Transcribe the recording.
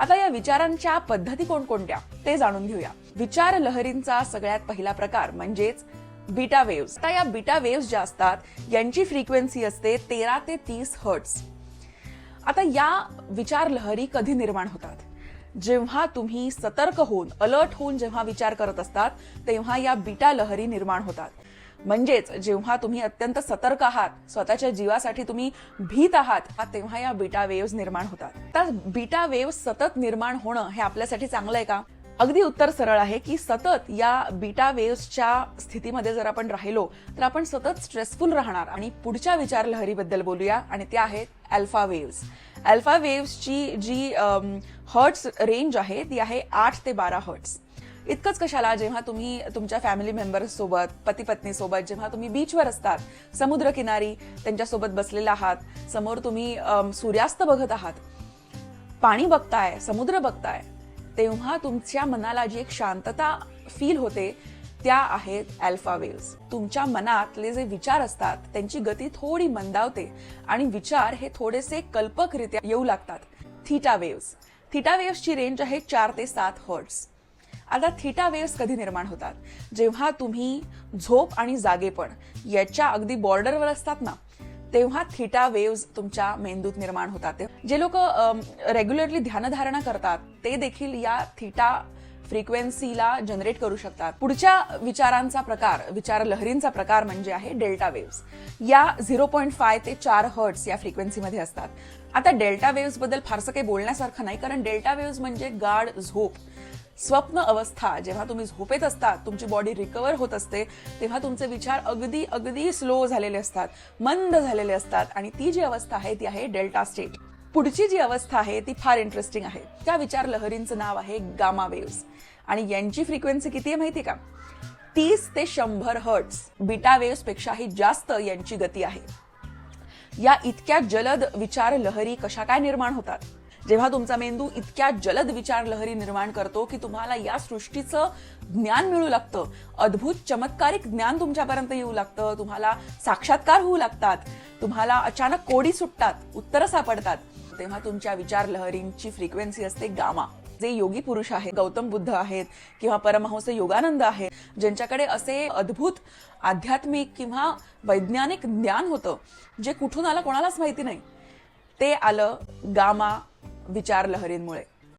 आता या विचारांच्या पद्धती कोणकोणत्या ते जाणून घेऊया. विचार लहरींचा सगळ्यात पहिला प्रकार म्हणजेच बीटा वेव्स. आता या बीटा वेव्स ज्या असतात यांची फ्रिक्वेन्सी असते 13 ते 30 हर्ट्झ. आता या विचार लहरी कधी निर्माण होतात? जेव्हा तुम्ही सतर्क होऊन, अलर्ट होऊन जेव्हा विचार करत असतात तेव्हा या बीटा लहरी निर्माण होतात. म्हणजेच जेव्हा तुम्ही अत्यंत सतर्क आहात, स्वतःच्या जीवासाठी तुम्ही भीत आहात, तेव्हा या बीटा वेव्स निर्माण होतात. तर बीटा वेव्स सतत निर्माण होणं हे आपल्यासाठी चांगलं आहे का? अगदी उत्तर सरळ आहे की सतत या बीटा वेव्सच्या स्थितीमध्ये जर आपण राहिलो तर आपण सतत स्ट्रेसफुल राहणार. आणि पुढच्या विचार लहरीबद्दल बोलूया आणि त्या आहेत अल्फा वेव्स. अल्फा वेव्सची जी हर्ट्झ रेंज आहे ती आहे 8 ते 12 हर्ट्झ. इतकंच कशाला, जेव्हा तुम्ही तुमच्या फॅमिली मेंबर्स सोबत, पती पत्नी सोबत जेव्हा तुम्ही बीचवर असतात, समुद्रकिनारी त्यांच्यासोबत बसलेला आहात, समोर तुम्ही सूर्यास्त बघत आहात, पाणी बघताय, समुद्र बघताय, तेव्हा तुमच्या मनाला जी एक शांतता फील होते त्या आहेत अल्फा वेव्स. तुमच्या मनातले जे विचार असतात त्यांची गती थोडी मंदावते आणि विचार हे थोडेसे कल्पकरित्या येऊ लागतात. Theta waves. थीटा वेव्सची रेंज आहे 4 ते 7 हर्ट्झ. आता थीटा वेव्स कधी निर्माण होतात? जेव्हा तुम्ही झोप आणि जागेपण याच्या अगदी बॉर्डरवर असतात ना, तेव्हा थीटा वेव्स तुमच्या मेंदूत निर्माण होतात. जे लोक रेग्युलरली ध्यानधारणा करतात ते देखील या थीटा फ्रिक्वेन्सीला जनरेट करू शकतात. पुढच्या विचारांचा प्रकार, विचार लहरींचा प्रकार म्हणजे आहे डेल्टा वेव्स. या 0.5 ते 4 हर्ट्झ या फ्रिक्वेन्सीमध्ये असतात. आता डेल्टा वेव्स बद्दल फारसं काही बोलण्यासारखं नाही, कारण डेल्टा वेव्स म्हणजे गाढ झोप, स्वप्न अवस्था. जेव्हा तुम्ही झोपेत असतात, तुमची बॉडी रिकव्हर होत असते, तेव्हा तुमचे विचार अगदी अगदी स्लो झालेले असतात, मंद झालेले असतात आणि ती जी अवस्था आहे ती आहे डेल्टा स्टेट. पुढची जी अवस्था आहे ती फार इंटरेस्टिंग आहे. त्या विचार लहरींचं नाव आहे गामा वेव्स आणि यांची फ्रिक्वेन्सी किती आहे माहिती का? 30 ते 100 हर्ट्झ. बीटा वेव्स पेक्षाही जास्त यांची गती आहे. या इतक्या जलद विचार लहरी कशा काय निर्माण होतात? जेव्हा तुमचा मेंदू इतक्या जलद विचार लहरी निर्माण करतो की तुम्हाला या सृष्टीचं ज्ञान मिळू लागतं, अद्भुत चमत्कारिक ज्ञान तुमच्यापर्यंत येऊ लागतं, तुम्हाला साक्षात्कार होऊ लागतात, तुम्हाला अचानक कोडी सुटतात, उत्तरं सापडतात, तेव्हा तुमच्या विचार लहरींची फ्रिक्वेन्सी असते गामा. जे योगी पुरुष आहेत, गौतम बुद्ध आहेत किंवा परमहंस योगानंद आहेत, ज्यांच्याकडे असे अद्भुत आध्यात्मिक किंवा वैज्ञानिक ज्ञान होतं जे कुठून आलं कोणालाच माहिती नाही, ते आलं गामा विचार लहरींमुळे.